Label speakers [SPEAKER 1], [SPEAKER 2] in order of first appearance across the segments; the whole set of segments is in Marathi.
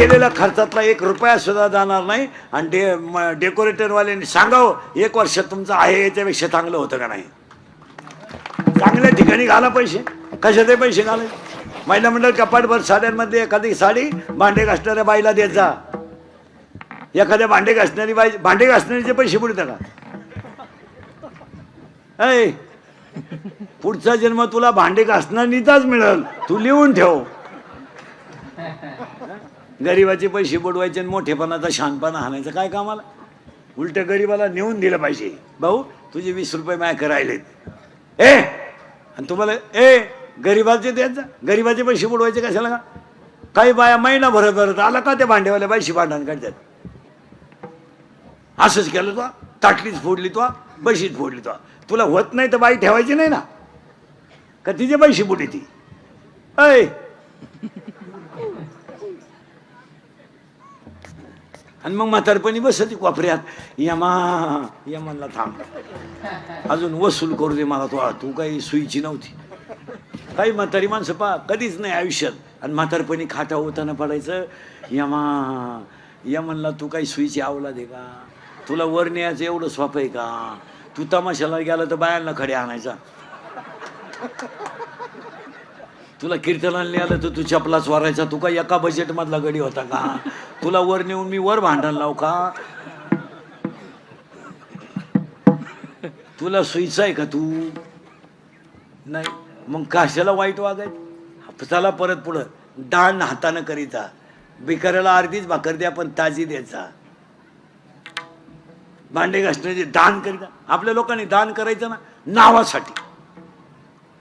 [SPEAKER 1] केलेल्या खर्चातला 1 रुपया सुद्धा जाणार नाही. आणि डेकोरेटरवाल्यांनी सांगावं 1 वर्ष तुमचं आहे याच्यापेक्षा चांगलं होतं का नाही. चांगल्या ठिकाणी घाला पैसे. कशाचे पैसे घाले. महिला मंडळ कपाटभर साड्यांमध्ये एखादी साडी भांडे घासणाऱ्या बाईला देत जा. एखाद्या भांडे घासणारी बाई भांडे घासणारीचे पैसे बुडतात का. ऐ पुढचा जन्म तुला भांडे घासणारीचाच मिळेल. तू लिहून ठेव. गरीबाचे पैसे बुडवायचे आणि मोठेपणाचा शहाणपणा हाणायचं काय कामाला. उलट गरीबाला नेऊन दिलं पाहिजे. भाऊ तुझे 20 रुपये माझ्या राहिलेत. आणि तुम्हाला गरीबाचे देत जा. गरीबाचे पैसे बुडवायचे कशाला का. काही बाया महिना भरत आला का त्या भांडेवाल्या बाईशी भांडण काढतात. असंच केलं तो ताटलीच फोडली तो बशीच फोडली तो. तुला होत नाही तर बाई ठेवायची नाही ना का तिचे पैसे बुडी ती. ऐ आणि मग म्हातारपणी बसती कोपऱ्यात. यमानला थांब अजून वसूल करू दे मला. तू काही सुईची नव्हती. काही म्हातारी माणसं कधीच नाही आयुष्यात. आणि म्हातारपणी खाटा होताना पडायचं. यमनला तू काही सुईची आवला दे का. तुला वर न्यायचं एवढं सोपं आहे का. तू तमाशाला गेला तर बायांना खडे आणायचा. तुला कीर्तनाला न्यायला तर तू चपला चोरायचा. तू काय एका बजेट मधला गडी होता का. तुला वर नेऊन मी वर भांडण लावू का. तुला सुईचा आहे का तू नाही. मग कशाला वाईट वागायचं. चला परत पुढं. दान हातानं करीता. भिकाऱ्याला अर्धीच भाकर द्या पण ताजी द्यायचा. भांडे घासण्याचे दान करीता. आपल्या लोकांनी दान करायचं ना नावासाठी.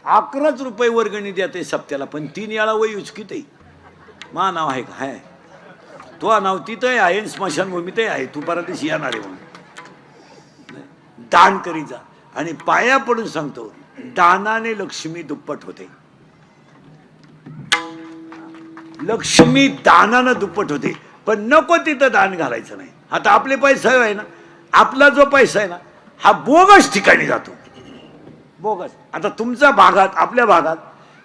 [SPEAKER 1] 11 रुपये वर्गणी देते सप्त्याला पण 3 वेळा वय उचकीतही. मा नाव आहे का. हाय तो नाव तिथंही आहे स्मशानभूमीतही आहे. तू परदेशी येणार आहे म्हणून दान करीचा. आणि पाया पडून सांगतो दानाने लक्ष्मी दुप्पट होते. लक्ष्मी दानानं दुप्पट होते. पण नको तिथं दान घालायचं नाही. आता आपले पैसा आहे ना. आपला जो पैसा आहे ना हा बोगस ठिकाणी जातो. बोगस. आता तुमच्या भागात आपल्या भागात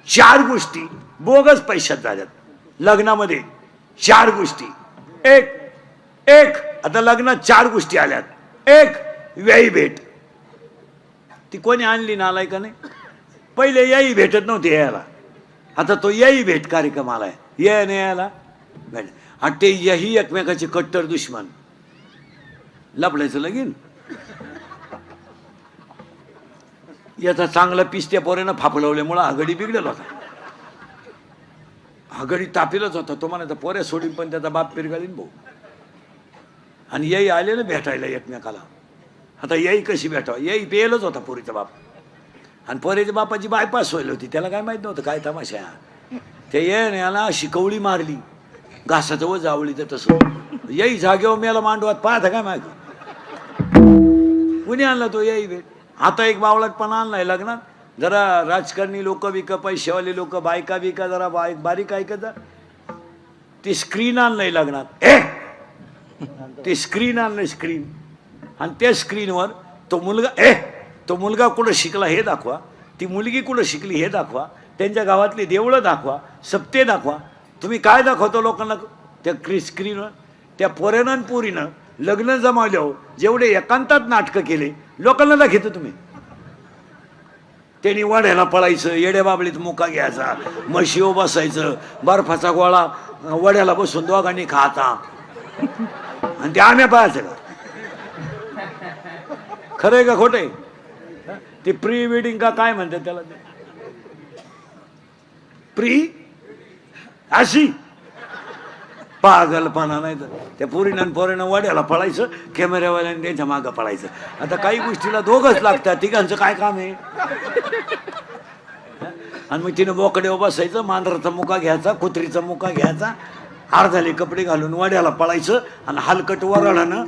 [SPEAKER 1] 4 गोष्टी बोगस पैशात झाल्यात. लग्नामध्ये 4 गोष्टी. एक आता लग्नात 4 गोष्टी आल्यात. 1 व्ययी भेट. ती कोणी आणली नालाय का नाही. पहिले याही भेटत नव्हती यायला. आता तो याही भेट कार्यक्रम आलाय. ये नाही यायला भेट. आणि ते यही एकमेकाचे कट्टर दुश्मन. लपडायचं लगीन. याचा चांगला पिस्त्या पोऱ्यानं फापलवल्यामुळं आघाडी बिघडला होता. आघाडी तापीलच होता. तो म्हणायचा पोऱ्या सोडीन पण त्याचा बाप पिरगाळीन भाऊ. आणि याही आले ना भेटायला एकमेकाला. आता याही कशी भेटावं. याही पेलच होता पोरीचा बाप. आणि पोऱ्याच्या बापाची बायपास व्हायला होती. त्याला काय माहित नव्हतं काय तमाशा. ते याला शिकवली मारली घासाचं व जावळीचं. तसं याही जागेवर मेला मांडवात पाहता काय माहिती. कुणी आणला तो याही भेट. आता एक बावळटपणा आणलाय लग्नात. जरा राजकारणी लोक बिक पैसेवाले लोक बायका बिका जरा बारीक ऐकत. ते स्क्रीन आणलंय लग्नात. ते स्क्रीन आणलंय स्क्रीन. आणि त्या स्क्रीनवर तो मुलगा कुठं शिकला हे दाखवा. ती मुलगी कुठं शिकली हे दाखवा. त्यांच्या गावातली देवळं दाखवा. सप्ते दाखवा. तुम्ही काय दाखवतो लोकांना त्या स्क्रीनवर. त्या पोऱ्यानं पोरीनं लग्न जमावल्यावर जेवढे एकांतात नाटकं केले लोकांना दाखवतो तुम्ही. त्यांनी वाड्याला पळायचं. येड्या बाबळीत मुका घ्यायचा. म्हशीवर बसायचं. बर्फाचा गोळा वड्याला बसून दोघांनी खाता. आणि ते आम्ही पाहायचं का. खरंय का खोटंय. ते प्री वेडिंग का काय म्हणतात त्याला. प्री अशी पागलपणा नाही तर. त्या पोरीनं वाड्याला पळायचं. कॅमेऱ्यावाल्याने त्यांच्या मागं पळायचं. आता काही गोष्टीला दोघंच लागतात. तिघांचं काय काम आहे. आणि मग तिनं बोकड्यावर बसायचं. मांजराचा मुका घ्यायचा. कुत्रीचा मुका घ्यायचा. अर्धाले कपडे घालून वाड्याला पळायचं. आणि हलकट वरडानं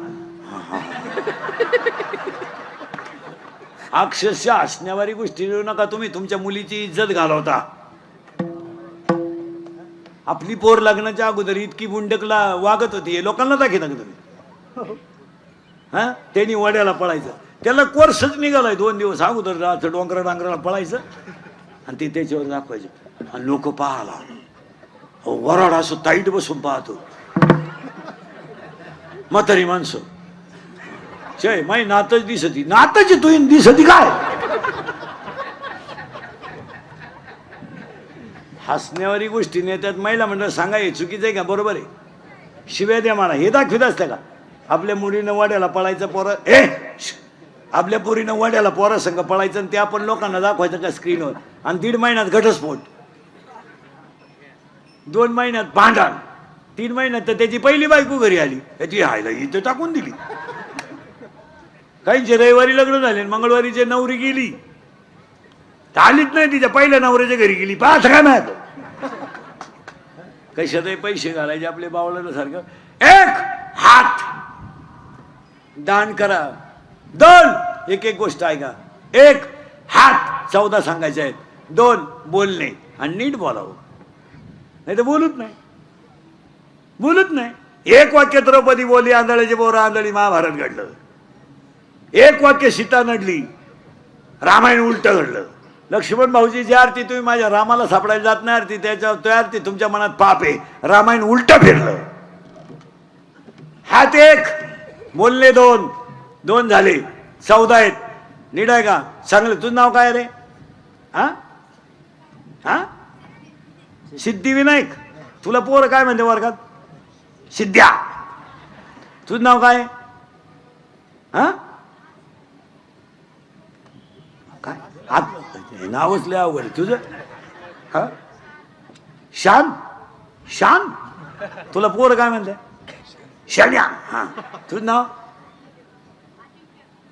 [SPEAKER 1] अक्षरशः हसण्यावारी गोष्टी देऊ नका तुम्ही. तुमच्या मुलीची इज्जत घालवता. आपली पोर लग्नाच्या अगोदर इतकी बुंडकला वागत होती हे लोकांना दाखवता का तुम्ही. हा त्यांनी वड्याला पळायचं. त्याला कोर्सच निघालाय 2 दिवस अगोदर जायचं. डोंगराला पळायचं आणि ते त्याच्यावर दाखवायचं. आणि लोक पाहाला वराड असं ताईट बसून पाहतो. म्हातारी माणसं जय माई नातच दिसती, नातच तू दिसती काय? हसण्यावारी गोष्टी नेत्यात महिला मंडळ सांगा हे चुकीचं आहे का बरोबर आहे? शिव्या द्या मला हे दाखवित असतं का? आपल्या मुलीनं वाड्याला पळायचं पोरं आपल्या पोरीनं वाड्याला पोरा संघ पळायचं आणि ते आपण लोकांना दाखवायचं का स्क्रीनवर? आणि 1.5 महिन्यात घटस्फोट, 2 महिन्यात भांडण, 3 महिन्यात तर त्याची पहिली बायको घरी आली, त्याची हायला इथं टाकून दिली. काहींचे रविवारी लग्न झाले, मंगळवारीचे नवरी गेली, आलीच नाही, तिच्या पहिल्या नवऱ्याच्या घरी गेली. पाच काय माहित कशातही पैसे घालायचे आपले बावळाला सारखं. 1 हात दान करा, 2 एक एक गोष्ट ऐका. 1 हात 14 सांगायचे आहेत, 2 बोलणे आणि नीट बोलावं, नाही तर बोलत नाही. 1 वाक्य द्रौपदी बोलली, आंधळ्याचे बोरं आंधळी, महाभारत घडलं. 1 वाक्य सीता नडली, रामायण उलट घडलं. लक्ष्मण भाऊजीची आरती तुम्ही माझ्या रामाला सापडायला जात नाही आरती, त्याच्यावर तो आरती तुमच्या मनात पाप आहे, रामायण उलट फिरलं. हात 1 बोलले 2 झाले, 14 आहेत. नीट आहे का? चांगलं. तुझं नाव काय रे? हा हा सिद्धिविनायक. तुला पोर काय म्हणते वर्गात? सिद्ध्या. तुझं नाव काय? हा काय नावच लय अवघड तुझं. हा शान. तुला पोर काय म्हणते? शान्या. हा तुझं नाव?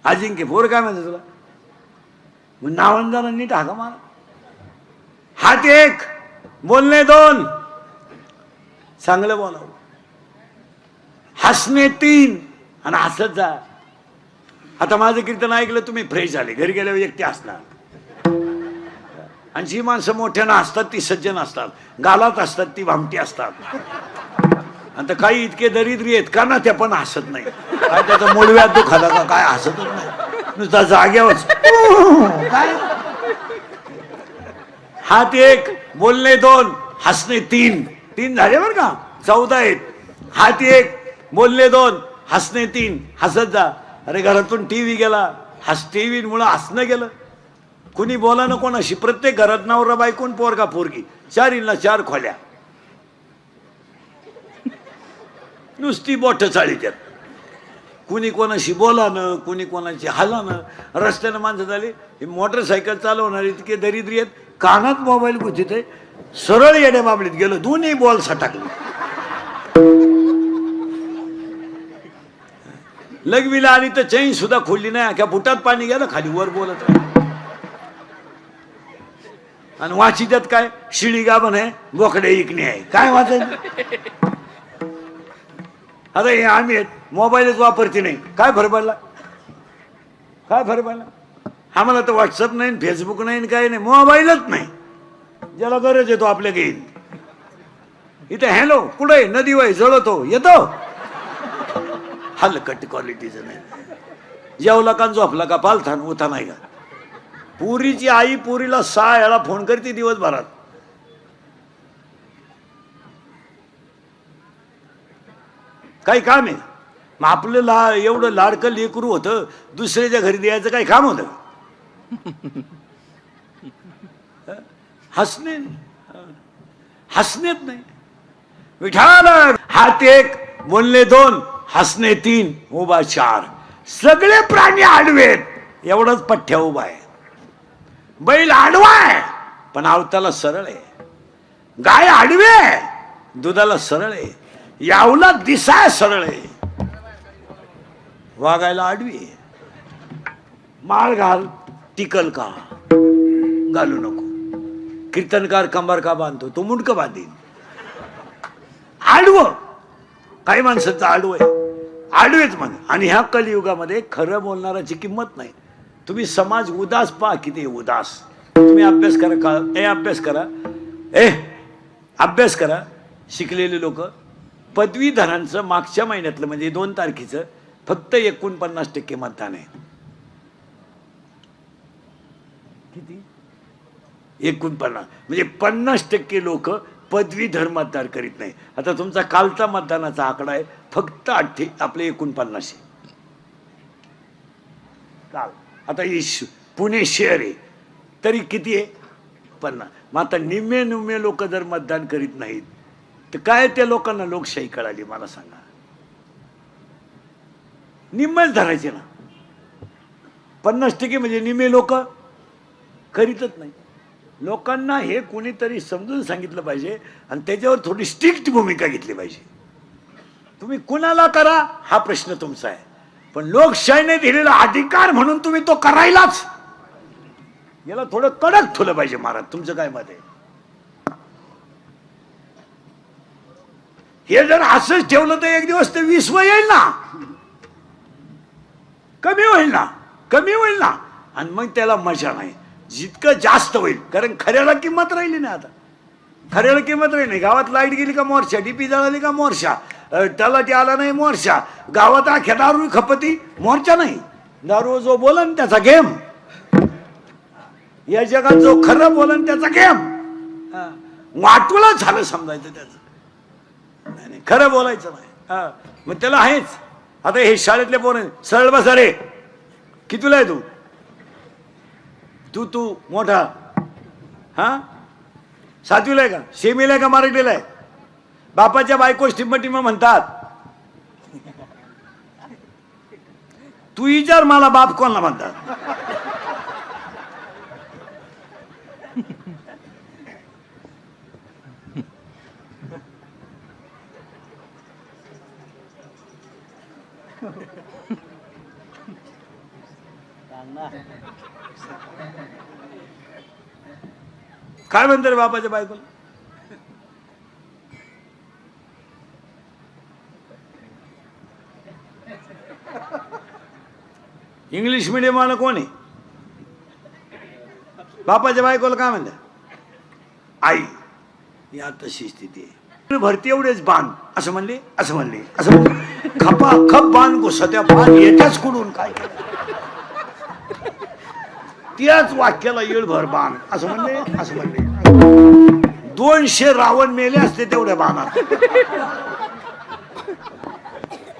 [SPEAKER 1] अजिंक्य. पोर काय म्हणते तुला? मग नावांना नीट हाका मारा. हात 1 बोलणे 2 चांगलं बोलावं, हसणे 3 आणि हसत जा. आता माझं कीर्तन ऐकलं तुम्ही फ्रेश झाले, घरी गेल्यावर एकटे असणार. आणि जी माणसं मोठ्यानं असतात ती सज्जन असतात, गालात असतात ती भामटी असतात. आता काही इतके दरिद्री आहेत का ना त्या पण हसत नाही. काय त्याचा मूळव्याध दुखाला का काय हसतच नाही, नुसता जाग्यावर. काय हात 1 बोलणे 2 हसणे 3 झाले बरं का? 14 आहेत. हात 1 बोलणे 2 हसणे 3 हसत जा. अरे घरातून टीव्ही गेला, टीव्ही मुळे हसणं गेलं. कुणी बोला ना कोणाशी, प्रत्येक घरात नवरा बायकोन पोरगा पोरगी, 4 खोल्या, नुसती बोट चाळी त्यात. कुणी कोणाशी बोलानं, कुणी कोणाची हालानं. रस्त्यानं माणसं झाली, ही मोटरसायकल चालवणारी इतके दरिद्री आहेत, कानात मोबाईल गुंतीत आहे, सरळ येड्या बाबलीत गेलं, दोन्ही बॉल सटाकले. लगविला आणि तर चैन सुद्धा खोलली नाही, अख्या बुटात पाणी गेलं, खाली वर बोलत राहिलं. आणि वाची त्यात काय? शिळी गाभण आहे, बोकडे इकणे आहे. काय वाचायचं? आता हे आम्ही मोबाईलच वापरते नाही, काय फरक पडला? आम्हाला तर व्हॉट्सअप नाही, फेसबुक नाही, काय नाही, मोबाईलच नाही. ज्याला गरज येतो आपल्या घेईन. इथे हॅलो कुठे नदी वय जळतो येतो, हलकट क्वालिटीचं नाही. जेवला का झोपला का पालथान उथा नाही का? पुरीची आई पुरीला 6 वेळा फोन करते दिवसभरात. काही काम आहे? मग आपलं एवढं लाडकं लेकरू होतं, दुसऱ्याच्या घरी द्यायचं काही काम होतं? हसण्यात नाही. विठाल. हात 1 बोलणे 2 हसणे 3 उभा 4. सगळे प्राणी आडवेत, एवढंच पठ्ठ्या उभा आहे. बैल आडवा आहे पण आवताला सरळ आहे. गाय आडवी आहे, दुधाला सरळ आहे. यावला दिसाय सरळ आहे, वागायला आडवी आहे. माळ घाल, टिकल का? घालू नको. कीर्तनकार कंबर का बांधतो, तो मुंडक बांधीन. आडवं काही माणसाचं आडवं आहे, आडवेच म्हण. आणि ह्या कलियुगामध्ये खरं बोलणाराची किंमत नाही. तुम्ही समाज उदास पहा, किती उदास. तुम्ही अभ्यास करा का? अभ्यास करा. शिकलेले लोक पदवीधरांचं मागच्या महिन्यातलं म्हणजे 2 तारखेचं फक्त 49% मतदान आहे. किती? 49. म्हणजे 50% लोक पदवीधर मतदार करीत नाही. आता तुमचा कालचा मतदानाचा आकडा आहे फक्त आपले 49. काल आता पुणे शहर आहे तरी किती आहे 50. मग आता निम्मे लोक जर मतदान करीत नाहीत तर काय त्या लोकांना लोकशाही कळाली मला सांगा. निम्मेच धरायचे ना. 50% म्हणजे निम्मे लोक करीतच नाही. लोकांना हे कोणीतरी समजून सांगितलं पाहिजे आणि त्याच्यावर थोडी स्ट्रिक्ट भूमिका घेतली पाहिजे. तुम्ही कुणाला करा हा प्रश्न तुमचा आहे, पण लोकशाहीने दिलेला अधिकार म्हणून तुम्ही तो करायलाच, याला थोडं कडक ठेवलं पाहिजे. महाराज तुमचं काय मत आहे? हे जर असंच ठेवलं तर एक दिवस ते 20 येईल ना, कमी होईल ना आणि मग त्याला मजा नाही. जितकं जास्त होईल, कारण खऱ्याला किंमत राहिली नाही. आता खऱ्याला किंमत राहिली नाही. गावात लाईट गेली का मोर्चा, डीपी जळाली का मोर्चा, त्याला ते आला नाही मोर्चा, गावात अख्या दारू खपती मोर्चा नाही. दारू जो बोलन त्याचा गेम, या जगात जो खरं बोलन त्याचा गेम. वाटवला झालं समजायचं त्याचं, नाही खरं बोलायचं नाही. मग त्याला आहेच. आता हे शाळेतले पोरं सरळ बसा रे, कितीला आहे तू मोठा, हा 7वीला आहे का, सेमीला आहे का, मराठीला आहे? बापाच्या बायको टिंब म्हणतात. तू विचार मला बाप कोणाला म्हणतात. काय म्हणते रे बापाच्या बायकोला? इंग्लिश मीडियम वाला कोण आहे? बापाच्या बायकोला काय म्हणतात? आई. या तशी स्थिती आहे. भरती एवढेच बाण असं म्हणले खपा खप बाण घुसत्या बाण येत्याच कुडून काय त्याच वाक्याला येळभर बाण असं म्हणले 200 रावण मेले असते तेवढ्या बाणात.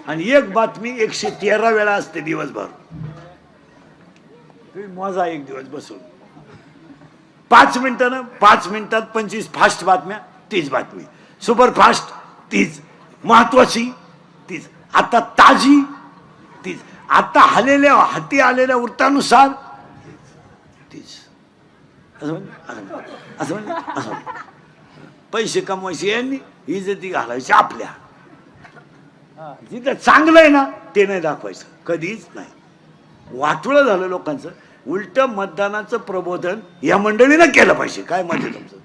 [SPEAKER 1] आणि एक बातमी 113 वेळा असते दिवसभर. तुम्ही मोजा एक दिवस बसून 5 मिनिटानं 5 मिनिटात 25 फास्ट बातम्या, 30 बातमी, सुपर फास्ट 30, महत्वाची 30, आता ताजी 30, आता हाती आलेल्या वृत्तानुसार 30. असं पैसे कमवायचे यांनी, इज्जती घालायची आपल्या. जिथं चांगलं आहे ना ते नाही दाखवायचं कधीच नाही. वाटोळं झालं लोकांचं. उलट मतदानाचं प्रबोधन या मंडळीनं केलं पाहिजे. काय मत आहे तुमचं?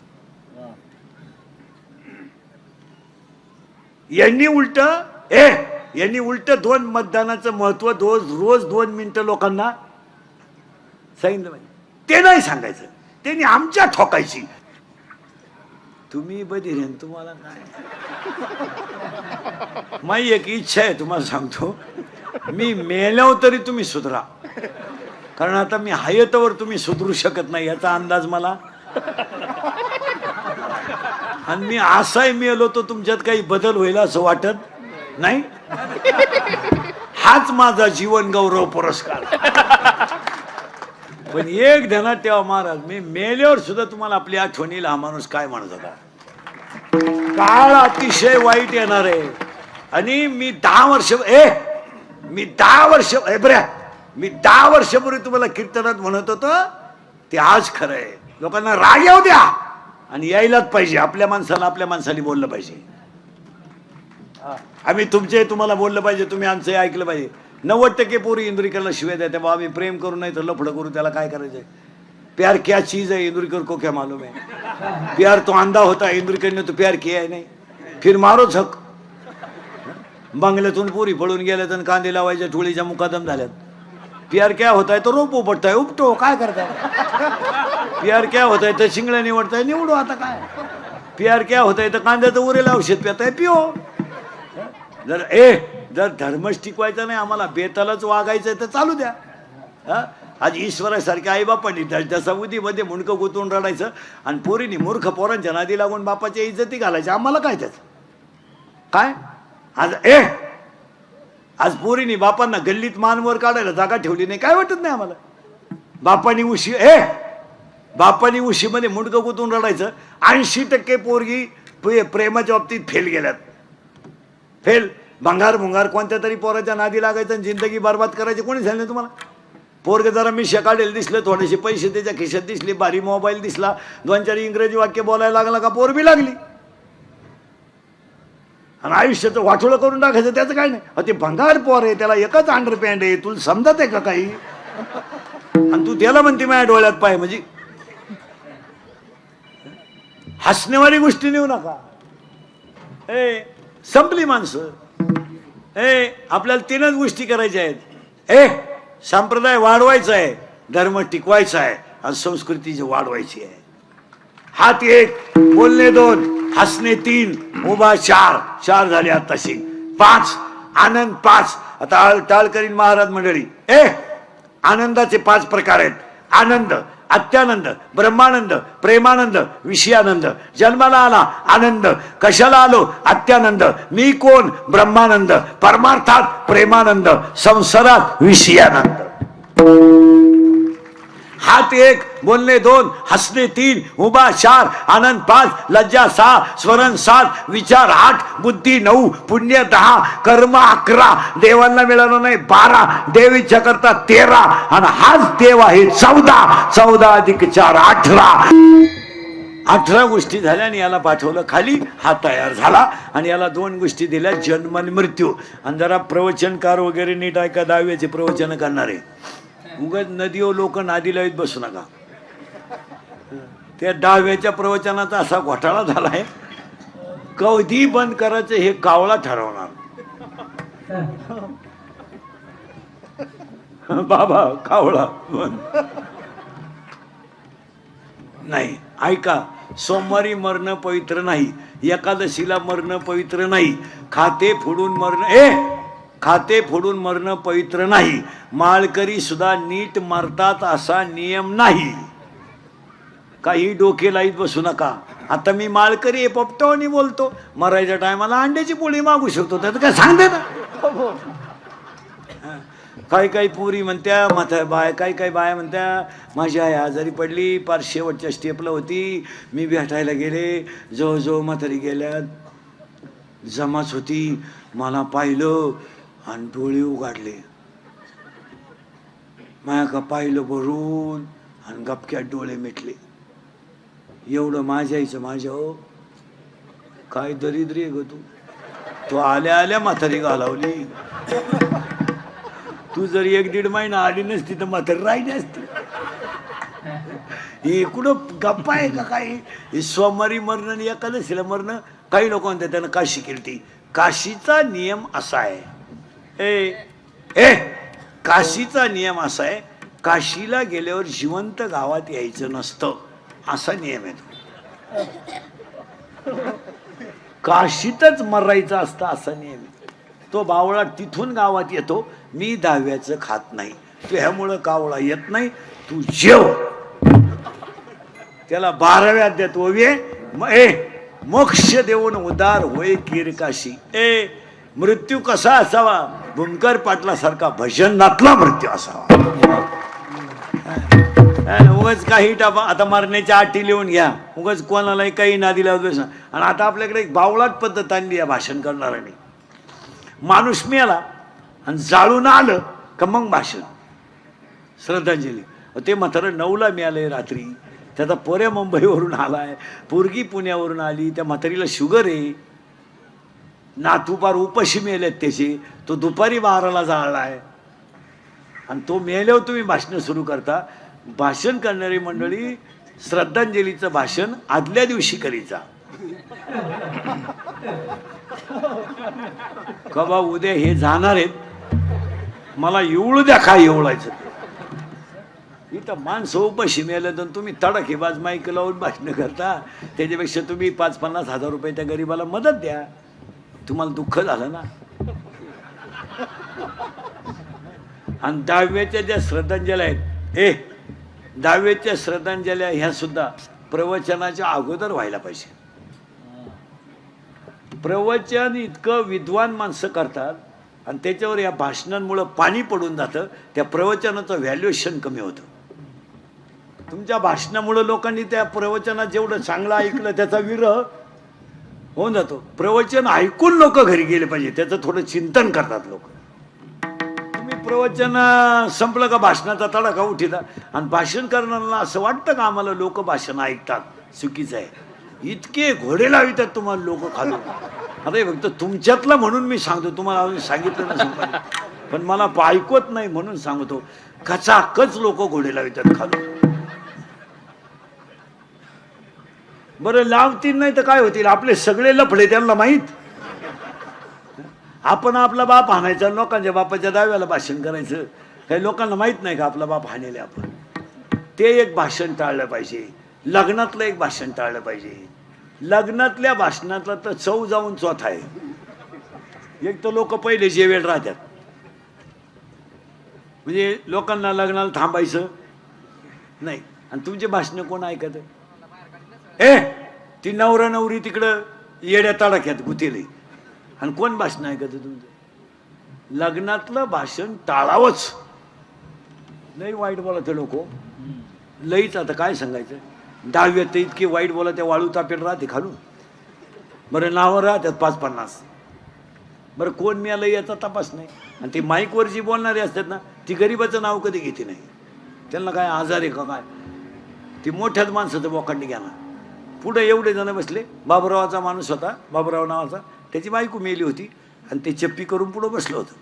[SPEAKER 1] यांनी उलट 2 मतदानाचं महत्व रोज 2 मिनिटं लोकांना सांगितलं पाहिजे. ते नाही सांगायचं, त्यांनी आमच्या ठोकायची. तुम्ही बधीर तुम्हाला काय. माझी एक इच्छा आहे तुम्हाला सांगतो, मी मेल्यावर तरी तुम्ही सुधरा. कारण आता मी हायतवर तुम्ही सुधरू शकत नाही याचा अंदाज मला. आणि मी असाही मेलो तर तुमच्यात काही बदल होईल असं वाटत नाही. हाच माझा जीवन गौरव पुरस्कार. पण एक ध्यानात ठेवा महाराज, मी मेल्यावर सुद्धा तुम्हाला आपली आठवणीला हा माणूस काय म्हणत होता. काळ अतिशय वाईट येणार आहे. आणि मी 10 वर्षापूर्वी तुम्हाला कीर्तनात म्हणत होतो ते आज खरं आहे. लोकांना राग येऊ द्या आणि यायलाच पाहिजे. आपल्या माणसाने बोललं पाहिजे. आम्ही तुम्हाला बोललं पाहिजे, तुम्ही आमचं ऐकलं पाहिजे. 90% पोरी इंदुरीकरला शिवाय द्या. तेव्हा आम्ही प्रेम करू नाही तर लफडं करू, त्याला काय करायचंय. प्यार क्या चीज है इंदुरीकर को क्या मालूम है. प्यार तो अंधा होता है, इंदुरीकर ने तो प्यार किया है नहीं. फिर मारो झक. बंगल्यातून पोरी पळून गेल्या तर कांदे लावायच्या टोळीच्या मुकादम झाल्यात. प्यार क्या होता है तो रोप उपटता है, उपटो. काय करताय. प्यार क्या होता है तर शिंगड्या निवडताय, निवडो. आता काय. प्यार क्या होता है तर कांद्याचं उरेल औषध पिताय, पिओ. जर धर्मच टिकवायचा नाही, आम्हाला बेतालाच वागायचंय तर चालू द्या. आज ईश्वरासारख्या आई बापांनी त्याच्या उदीमध्ये मुंडकं गुंतवून रडायचं आणि पोरीनी मूर्ख पोरांच्या नादी लागून बापाच्या इज्जती घालायच्या. आम्हाला काय त्याचं काय? आज पोरीनी बापांना गल्लीत मानवर काढायला जागा ठेवली नाही, काय वाटत नाही आम्हाला? बापानी उशीमध्ये मुंडकं गुंतवून रडायचं. 80% पोरगी प्रेमाच्या बाबतीत फेल गेल्यात. फेल. भंगार कोणत्या तरी पोराच्या नादी लागायचं आणि जिंदगी बर्बाद करायची. कोणी सांगितलं तुम्हाला? पोरग जरा मिशा काढेल दिसलं, थोडेसे पैसे त्याच्या खिशात दिसले, भारी मोबाईल दिसला, 2-4 इंग्रजी वाक्य बोलायला लागला का पोर बी लागली. आणि आयुष्याचं वाटोळं करून टाकायचं, त्याचं काय नाही. ते भंगार पोर आहे, त्याला एकच अंडरपॅन्ट आहे, तुला समजत आहे का काही? आणि तू त्याला म्हणते माझ्या डोळ्यात पाय. म्हणजे हसण्यावारी गोष्टी नेऊ नका. संपली माणसं. आपल्याला 3च गोष्टी करायच्या आहेत. संप्रदाय वाढवायचा आहे, धर्म टिकवायचा आहे आणि संस्कृती वाढवायची आहे. हात 1, बोलणे 2, हसणे 3, उभा 4 झाले आताशी. 5, आनंद 5. आता टाळ करीन महाराज मंडळी. आनंदाचे 5 प्रकार आहेत. आनंद, अत्यानंद, ब्रह्मानंद, प्रेमानंद, विषयानंद. जन्माला आला आनंद, कशाला आलो? अत्यानंद. मी कोण? ब्रह्मानंद. परमार्थात प्रेमानंद, संसारात विषयानंद. हात 1, बोलणे 2, हसणे 3, उभा 4, आनंद 5, लज्जा 6, स्मरण 7, विचार 8, बुद्धी 9, पुण्य 10, कर्म 11, देवांना मिळालं नाही 12, देवीच्या करता 13 आणि हाच देव आहे 14 अधिक 4 18 गोष्टी झाल्या आणि याला पाठवलं खाली. हा तयार झाला आणि याला 2 गोष्टी दिल्या, जन्म आणि मृत्यू. आणि जरा प्रवचनकार वगैरे नीट ऐका, 10वीचे प्रवचन करणारे. उगाच नदीवर लोक नादी लावीत बसू नका. त्या 10व्याच्या प्रवचनाचा असा घोटाळा झालाय, कधी बंद करायचं हे कावळा ठरवणार. बाबा कावळा बंद नाही. ऐका, सोमवारी मरणं पवित्र नाही, एकादशीला मरणं पवित्र नाही, खाते फोडून मरणं पवित्र नाही, माळकरी सुद्धा नीट मरतात असा नियम नाही. काही डोके लाईत बसू नका. आता मी माळकरी आहे, पोपटावानी बोलतो, मरायच्या टायमाला अंड्याची पोळी मागू शकतो, त्याचं काय सांगते ना. काही पोरी म्हणत्या, काही बाया म्हणत्या, माझी आई आजारी पडली, पार शेवटच्या स्टेपला होती, मी भेटायला गेले, जवळजवळ म्हातारी गेल्यात, जमाच होती, मला पाहिलं आणि डोळे उघडले. माया का पाहिलं भरून आणि गपक्यात डोळे मिटले. एवढं माझ्याचं माझ्या. हो काय दरिद्री आहे ग तू आल्या म्हातारी घालवली. तू जर 1-1.5 महिना आली नसती तर म्हातारी राहिली असती. हे कुठं गप्पा आहे का? काही सोमवारी मरणं आणि एकादशीला मरणं. काही लोक म्हणतात त्यानं काशी केली ती. काशीचा नियम असा आहे, काशीचा नियम असा आहे, काशीला गेल्यावर जिवंत गावात यायचं नसतं, असा नियम आहे. काशीतच मरायचं असतं असा नियम आहे. तो बावळा तिथून गावात येतो. मी 10व्याचं खात नाही, तू ह्यामुळं कावळा येत नाही, तू जेव. त्याला 12व्यात देतो मोक्ष देऊन उदार होय किरकाशी. मृत्यू कसा असावा? भूमकर पाटलासारखा भजनातला मृत्यू असावा. उगाच काही टापा. आता मरण्याच्या आटी लिहून घ्या, उगाच कोणालाही काही नादी लावत बसा. आणि आता आपल्याकडे एक बावळाट पद्धत आणली आहे भाषण करणाऱ्यांनी. माणूस मिळाला आणि जाळून आलं का मग भाषण, श्रद्धांजली. ते म्हातारं 9ला मिळालंय रात्री, त्याचा पोऱ्या मुंबईवरून आलाय, पोरगी पुण्यावरून आली, त्या म्हातारीला शुगर आहे, नातू पार उपाशी मेलेत त्याचे, तो दुपारी 12ला जाळलाय आणि तो मेल्यावर तुम्ही भाषण सुरू करता. भाषण करणारी मंडळी श्रद्धांजलीचं भाषण आदल्या दिवशी करीचा. का बा उद्या हे जाणार आहेत, मला एवढं द्या काय एवढायचं. इथं माणसं उपाशी मेलं तर तुम्ही तडकेबाज माईक लावून भाषण करता. त्याच्यापेक्षा तुम्ही 5-50 हजार रुपये त्या गरीबाला मदत द्या, तुम्हाला दुःख झालं ना. आणि 10व्याच्या ज्या श्रद्धांजली आहेत दहावीच्या श्रद्धांजल्या ह्या सुद्धा प्रवचनाच्या अगोदर व्हायला पाहिजे. प्रवचन इतकं विद्वान माणसं करतात आणि त्याच्यावर या भाषणांमुळे पाणी पडून जातं, त्या प्रवचनाचं व्हॅल्युएशन कमी होतं. तुमच्या भाषणामुळे लोकांनी त्या प्रवचनात जेवढं चांगलं ऐकलं त्याचा विरह होऊन जातो. प्रवचन ऐकून लोक घरी गेले पाहिजे, त्याचं थोडं चिंतन करतात लोक. तुम्ही प्रवचन संपलं का भाषणाचा तडाखा उठिता आणि भाषण करणाऱ्यांना असं वाटतं का आम्हाला लोक भाषण ऐकतात. चुकीचं आहे. इतके घोडे लावितात तुम्हाला लोक खालून. आता हे फक्त तुमच्यातलं म्हणून मी सांगतो, तुम्हाला अजून सांगितलं नसेल पण मला ऐकवत नाही म्हणून सांगतो. कचाकच लोक घोडे लावितात खालून. बरं लावतील नाही तर काय होतील, आपले सगळे लफडे त्यांना माहीत. आपण आपला बाप हाणायचा, लोकांच्या बापाच्या दाव्याला भाषण करायचं. काही लोकांना माहित नाही का आपला बाप हाणेले आपण. ते एक भाषण टाळलं पाहिजे. लग्नातलं एक भाषण टाळलं पाहिजे. लग्नातल्या भाषणातला तर चव जाऊन चौथा आहे. एक तर लोक पहिले जेवेल राहतात, म्हणजे लोकांना लग्नाला थांबायचं नाही. आणि तुमचे भाषण कोण ऐकत? ती नवरा नवरी तिकडं येड्या तडाख्यात गुतेले आणि कोण भाषण ऐकत तुमचं? लग्नातलं भाषण टाळावंच. लई वाईट बोला ते लोक, लईच. आता काय सांगायचं, दहाव्यात इतके वाईट बोला, त्या वाळू तापेल राहते खालून. बरं नावं राहतात 5-50. बरं कोण मिळालं याचा तपास नाही. आणि ते माईकवर जी बोलणारे असतात ना, ती गरिबाचं नाव कधी घेते नाही. त्यांना काय आजार आहे का काय? ती मोठ्याच माणसाचं बोकांडी घ्या ना. पुढे एवढे जण बसले. बाबुरावाचा माणूस होता, बाबुराव नावाचा, त्याची बायको मेली होती आणि ते चप्पी करून पुढं बसलं होतं.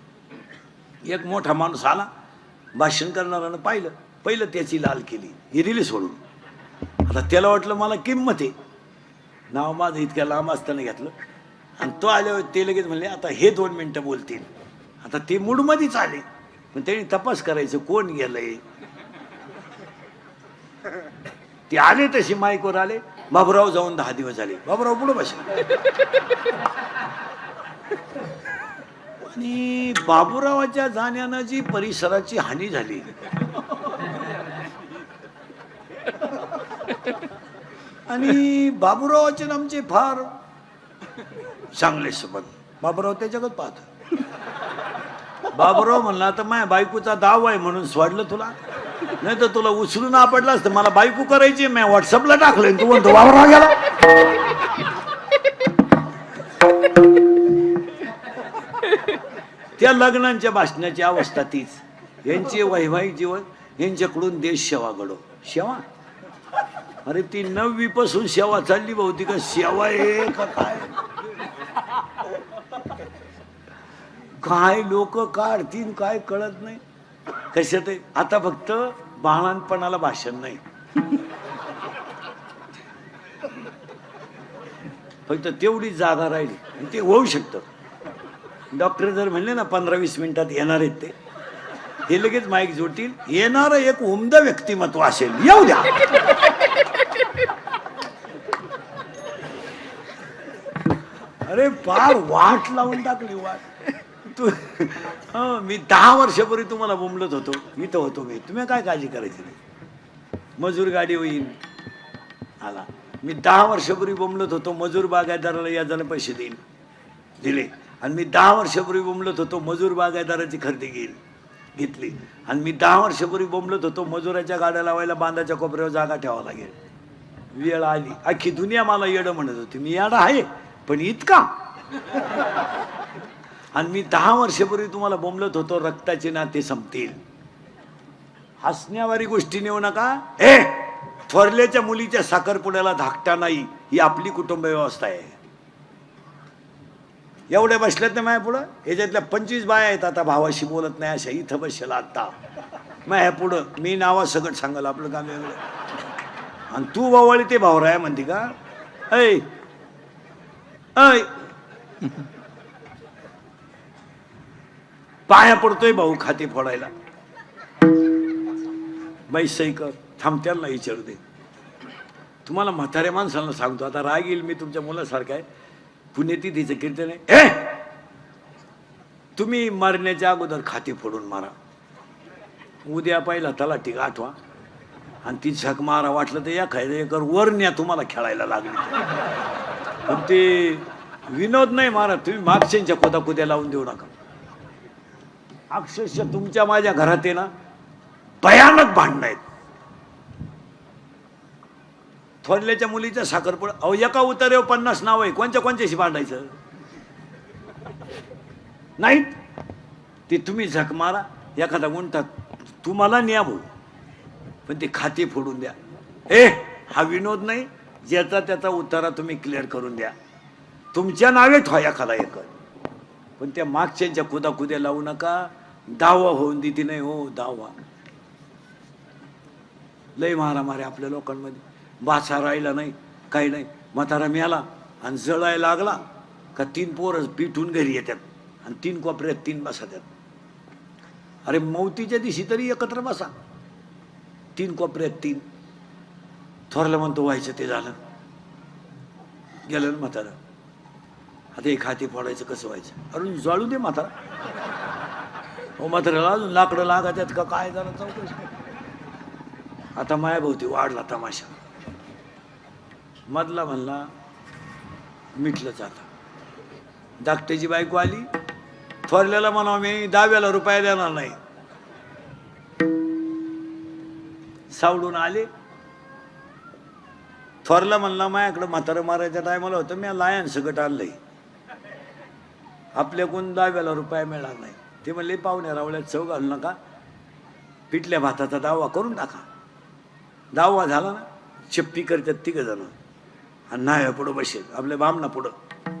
[SPEAKER 1] एक मोठा माणूस आला, भाषण करणाऱ्यानं पाहिलं, पहिलं त्याची लाल केली, ही दिली सोडून. आता त्याला वाटलं मला किंमत आहे, नाव माझं इतक्या लांब असताना घेतलं. आणि तो आल्यावर ते लगेच म्हणले आता हे 2 मिनिटं बोलतील. आता ते मूडमध्येच आले, पण त्यांनी तपास करायचं कोण गेलंय. ते आले तसे माईकवर आले. बाबुराव जाऊन 10 दिवस झाले. बाबुराव पुढं बसले. आणि बाबुरावाच्या जाण्यानं जी परिसराची हानी झाली, आणि बाबुरावाचे आमचे फार चांगले संबंध. बाबुराव त्याच्याकडे पाहत. बाबुराव म्हणला आता माझ्या बायकोचा दाव आहे म्हणून सोडलं तुला, नाही तर तुला उचलून आपडला असतं. मला बायको करायची, मी व्हॉट्सअपला टाकलंय, तू म्हणतो बाबुराव गेला. त्या लग्नांच्या भाषणाची अवस्था तीच. यांचे वैवाहिक जीवन, यांच्याकडून देश सेवा घडो. सेवा? अरे ती 9वी पासून सेवा चालली बहुती का सेवा आहे का काय? काय लोक काढतील काय कळत नाही. कशात आहे आता फक्त बाळांपणाला भाषण नाही, फक्त तेवढी जागा राहिली. आणि ते होऊ शकतं. डॉक्टर जर म्हणले ना 15-20 मिनिटात येणार आहेत ते, हे लगेच माईक जोडतील. येणार एक उमदा व्यक्तिमत्व असेल, येऊ द्या. अरे फार वाट लावून टाकली वाट. तू मी 10 वर्षापूर्वी तुम्हाला बोंबलत होतो, इथं होतो मी, तुम्ही काय काळजी करायची नाही. मजूर गाडी होईल आला. मी 10 वर्षापूर्वी बोंबलत होतो मजूर बागायतदाराला याजाने पैसे देईल, दिले. आणि मी 10 वर्षापूर्वी बोंबलत होतो मजूर बागायतदाराची खरेदी घेतली. आणि मी 10 वर्षापूर्वी बोंबलत होतो मजुराच्या गाड्या लावायला बांधाच्या कोपऱ्यावर जागा ठेवावं लागेल. वेळ आली, अख्खी दुनिया मला येडं म्हणत होती. मी येडा आहे पण इतका. आणि मी 10 वर्षापूर्वी तुम्हाला बोंबलत होतो रक्ताचे नाते संपतील. हसण्यावारी गोष्टी नेऊ नका. थोरल्याच्या मुलीच्या साखरपुड्याला धाकटा नाही, ही आपली कुटुंब व्यवस्था आहे. एवढ्या बसल्यात ना माझ्या पुढं, याच्यातल्या 25 बाया आहेत आता भावाशी बोलत नाही अशा इथं बसला आता माझ्या पुढं. मी नावा सगळं सांगाल आपलं काम वेगळं. आणि तू बावळी ते भावराय म्हणते का? ऐ ऐ पाया पडतोय भाऊ खाते फोडायला. बाई सही कर, थांबत्याला विचारू दे. तुम्हाला म्हाताऱ्या माणसाला सांगतो, आता राग येईल, मी तुमच्या मुलासारखा आहे. पुण्याती तिचं कीर्तन आहे, तुम्ही मरण्याच्या अगोदर खाते फोडून मारा. उद्या पहिला तलाठी आठवा आणि ती झक मारा वाटलं तर या खायला एकर वर न्या तुम्हाला खेळायला लागली पण ते विनोद नाही मारा तुम्ही मागच्यांच्या खोदाकुद्या लावून देऊ नका. अक्षरशः तुमच्या माझ्या घरात आहे ना भयानक भांडणं आहेत. थोरल्याच्या मुलीचा साखरपुडा अहो एका उतार्यावर 50 नाव आहे कोणच्याशी भांडायचं नाही. ते तुम्ही झक मारा एखादा गुंठा तुम्हाला न्या भाऊ पण ते खाते फोडून द्या. हा विनोद नाही. ज्याचा त्याचा उतारा तुम्ही क्लिअर करून द्या. तुमच्या नावे ठेवा एखादा एकर पण त्या मागच्यांच्या खुदाखुद्या लावू नका. दावा होऊन देते नाही हो दावा. लय मारामारी आपल्या लोकांमध्ये. बाचा राहिला नाही काही नाही. म्हातारा मिळाला आणि जळायला लागला का 3 पोरं पिठून घरी येतात आणि 3 कोपऱ्यात 3 बसतात. अरे मौतीच्या दिवशी तरी एकत्र बसा. 3 कोपऱ्यात 3. थोरलं म्हणतो व्हायचं ते झालं गेलं ना म्हातारा. आता हे खाते फोडायचं कसं व्हायचं. अरे जाळू दे म्हातारा. हो म्हाताऱ्याला अजून लाकडं लागायच्यात का काय झालं चौकशी. आता मायाभोवती वाढला तमाशा. मधला म्हणला मिटलंच आता. धाकट्याची बायको आली. थोरल्याला म्हणा मी 10 रुपये देणार नाही. सावडून आले. थोरला म्हणला माझ्याकडे म्हातारं मारायच्या टायमाला होतं मी लायन सगट आणलंय आपल्याकडून 10 रुपये मिळणार नाही. ते म्हणले पाहुण्या रावळ्यात चव घालू नका. पिठल्या भाताचा दावा करून टाका. दावा झाला ना चिप्पी करतात 3 जण आणि नाही पुढं बसेल आपल्या बामणा पुढं.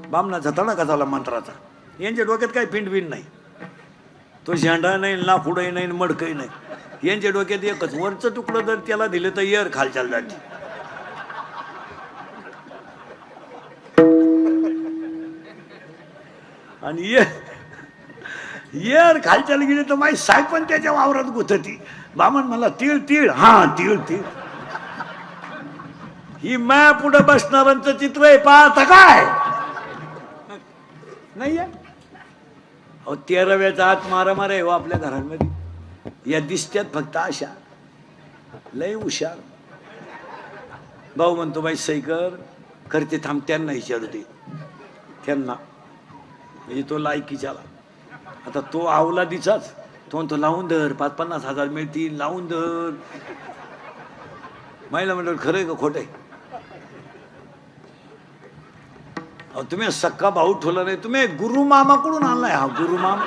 [SPEAKER 1] बामणाचा तडाखा झाला मंत्राचा. यांच्या डोक्यात काही पिंड नाही. तो झेंडा नाही ना पुढंही नाही मडकही नाही. यांच्या डोक्यात एकच वरचं तुकडं जर त्याला दिलं तर येर खालच्याला जाते. आणि येर खालच्याला गेली तर माझी साय पण त्याच्या वावरात गुथती. बामण मला तीळ तीळ. हा तीळ तीळ. ही माया पुढं बसणाऱ्यांचं चित्र आहे पाहता काय नाही. अहो 13व्याचा हात मारामार आहे हो आपल्या घरांमध्ये. या दिसत्यात फक्त अशा लय हुशार. भाऊ म्हणतो बाई सही करते थांब त्यांना विचारू दे त्यांना म्हणजे तो लायकीच्याला. आता तो अवलादीचाच तो म्हणतो लावून धर 5-50 हजार मिळतील लावून धर. महिला म्हणतो खरं आहे का खोटं आहे. अहो तुम्ही सक्का भाऊ ठेवला नाही तुम्ही गुरु मामाकडून आणलाय. हा गुरु मामा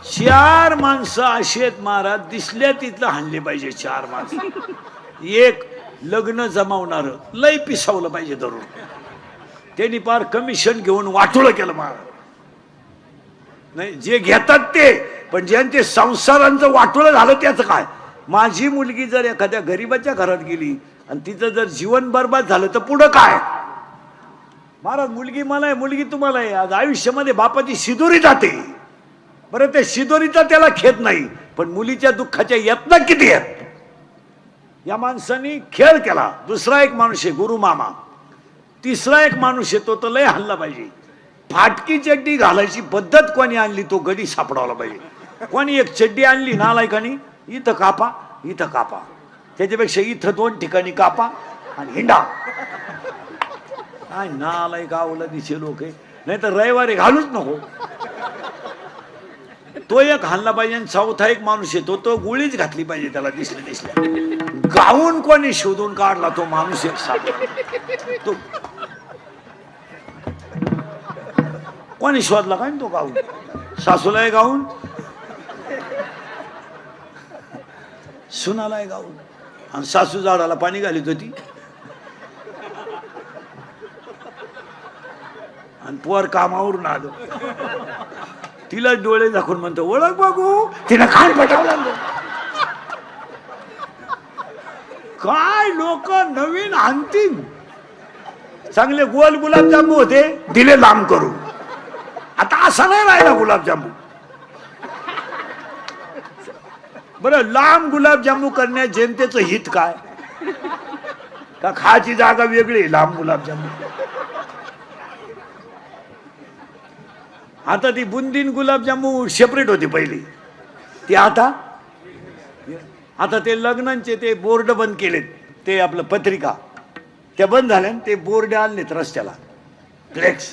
[SPEAKER 1] 4 माणसं अशी आहेत महाराज दिसल्या तिथलं हाणले पाहिजे. 4 माणसं. एक लग्न जमावणार लय पिसावलं पाहिजे धरून. त्यांनी पार कमिशन घेऊन वाटोळं केलं महाराज. नाही जे घेतात ते पण ज्यांचे संसारांचं वाटोळं झालं त्याचं काय. माझी मुलगी जर एखाद्या गरीबाच्या घरात गेली आणि तिचं जर जीवन बरबाद झालं तर पुढं काय महाराज. मुलगी मला आहे मुलगी तुम्हाला आहे. आज आयुष्यामध्ये बापाची शिदोरी जाते. बरं ते शिदोरीचा त्याला खेद नाही पण मुलीच्या दुःखाच्या यातना किती आहेत. या माणसाने खेळ केला. दुसरा एक माणूस आहे गुरु मामा. तिसरा एक माणूस आहे तो तर लय हल्ला पाहिजे. फाटकी चड्डी घालायची पद्धत कोणी आणली तो गडी सापडावला पाहिजे. कोणी एक चड्डी आणली नालायकानी इथं कापा इथं कापा त्याच्यापेक्षा इथं 2 ठिकाणी कापा आणि हिंडा. काय नालायक अवलादीचे लोक आहे. नाही तर रविवारी घालूच नको. तो एक हाणला पाहिजे आणि चौथा एक माणूस येतो तो गोळीच घातली पाहिजे त्याला दिसल्या. गाऊन कोणी शोधून काढला तो माणूस एक सापडला. तो कोणी शोधला काय तो गाऊन. सासूलाय गाऊन सुनालाय गाऊन आणि सासू झाडाला पाणी घालीत होती आणि पोर कामावरून आलो. तिला डोळे दाखवून म्हणतो ओळख बघू. तिला खाण पटावला. काय लोक नवीन आणतील. चांगले गोल गुलाबजामू होते दिले लांब करू. आता असा नाही राहिला गुलाबजामू. बरं लांब गुलाबजामू करण्यात जनतेचं हित काय का खायची जागा वेगळी लांब गुलाबजामू. आता ती बुंदीन गुलाबजामू सेपरेट होती पहिली ती आता आता ते लग्नांचे ते बोर्ड बंद केलेत, ते आपलं पत्रिका त्या बंद झाल्या, ते बोर्ड आणलेत रस्त्याला फ्लेक्स,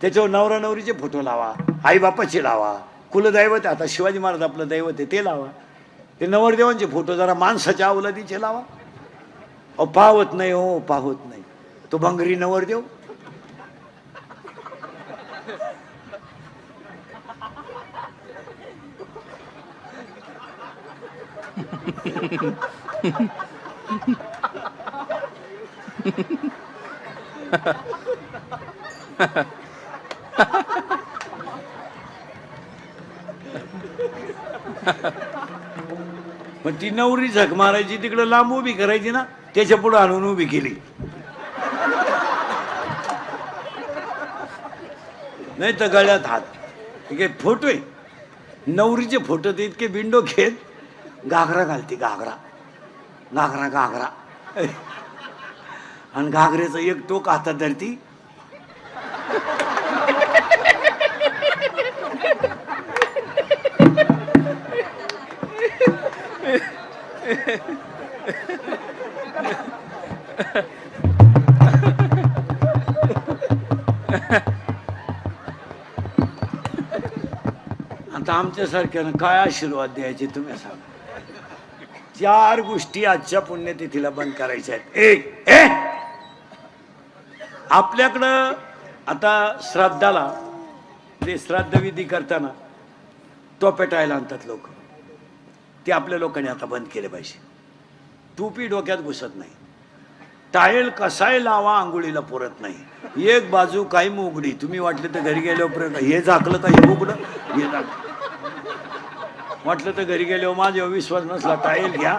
[SPEAKER 1] त्याच्यावर नवरा नवरीचे फोटो लावा, आई बापाचे लावा, कुलदैवत आता शिवाजी महाराज आपलं दैवत आहे ते लावा, ते नवरदेवांचे फोटो जरा माणसाच्या अवलादीचे लावा. अहो पाहत नाही, हो पाहत नाही, तो भंगरी नवरदेव. पण ती नवरी झक मारायची तिकडे लांब उभी करायची ना, त्याच्या पुढे आणून उभी केली. नाही तर गळ्यात हात. इतके फोटो आहे नवरीचे फोटो, ते इतके बिंडो घेत घागरा घालते, घागरा घागरा घागरा, आणि घागऱ्याचं एक टोक हातात धरती. आता आमच्यासारख्यानं काय आशीर्वाद द्यायचे तुम्ही सांगा. 4 गोष्टी आजच्या पुण्यतिथीला बंद करायच्या आहेत. एक आपल्याकडं आता श्राद्धाला ते श्राद्धविधी करताना तो पेटायला आणतात लोक, ते आपल्या लोकांनी आता बंद केले पाहिजे. टोपी डोक्यात घुसत नाही, टायल कसाय लावा आंघोळीला पुरत नाही, एक बाजू काही उघडी. तुम्ही वाटलं तर घरी गेल्यावर हे झाकलं काही उघडं, हे झाकलं. वाटलं तर घरी गेल्यावर माझ्यावर विश्वास नसला टायल घ्या,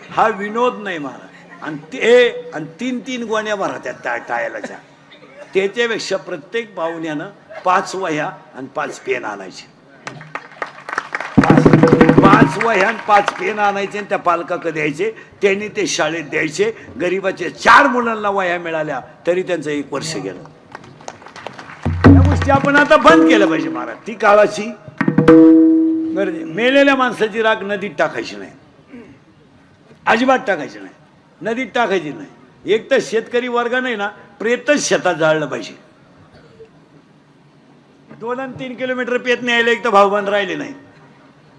[SPEAKER 1] हा विनोद नाही मला. आणि ते 3 गोण्या भरा त्या टायलाच्या, त्याच्यापेक्षा प्रत्येक पाहुण्यानं 5 वह्या आणि 5 पेन आणायचे. 5 वह्या आणि 5 पेन आणायचे आणि त्या पालकाकडे द्यायचे, त्यांनी ते शाळेत द्यायचे. गरीबाचे 4 मुलांना वह्या मिळाल्या तरी त्यांचं 1 वर्ष गेलं. या गोष्टी आपण आता बंद केल्या पाहिजे महाराज. ती काळाची गरज. मेलेल्या माणसाची राख नदीत टाकायची नाही, अजिबात टाकायची नाही, नदीत टाकायची नाही. एक तर शेतकरी वर्ग नाही ना, प्रेतच शेतात जाळलं पाहिजे. 2 आणि 3 किलोमीटर पेत न्यायला एक तर भाऊबंद राहिले नाही,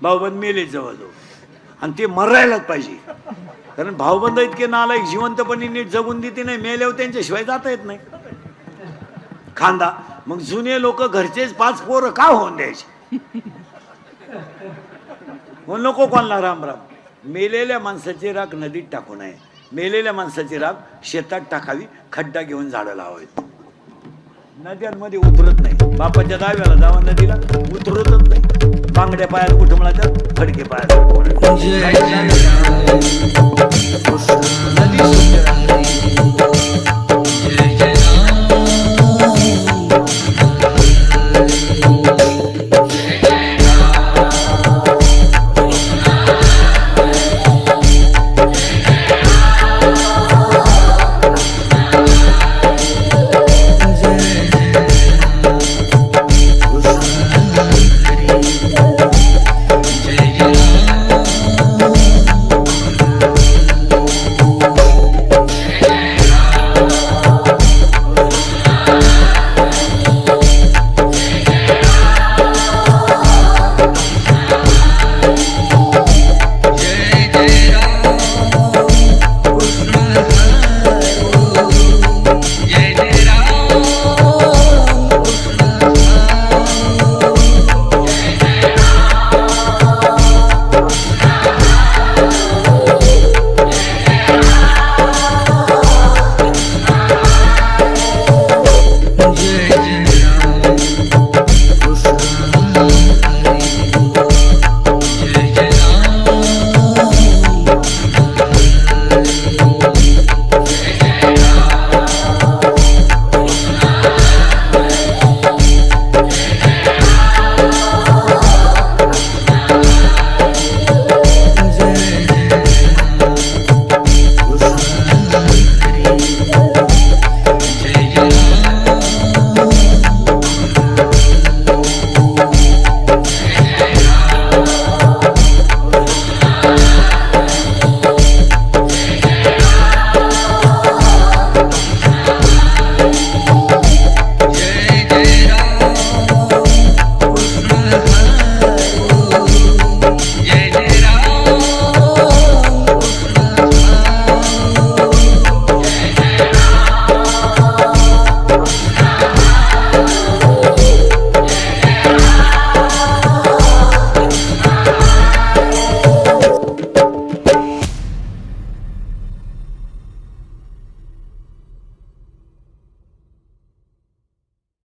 [SPEAKER 1] भाऊबंद मेले जवळजवळ, आणि ते मरायलाच पाहिजे. कारण भाऊबंद इतके नालायक, जिवंतपणी नीट जगून देते नाही, मेल्यावर त्यांच्याशिवाय जाता येत नाही खांदा. मग जुने लोक घरचेच 5 पोरं का होऊन द्यायचे. म्हणून नको कोणला राम राम. मेलेल्या माणसाची राख नदीत टाकू नये, मेलेल्या माणसाची राख शेतात टाकावी, खड्डा घेऊन झाडं लावावीत. नद्यांमध्ये उतरत नाही, बापाच्या दाव्याला जावा नदीला उतरतच नाही. बांगड्या पायाला कुठमळाच्या, फडके पायाला. नदी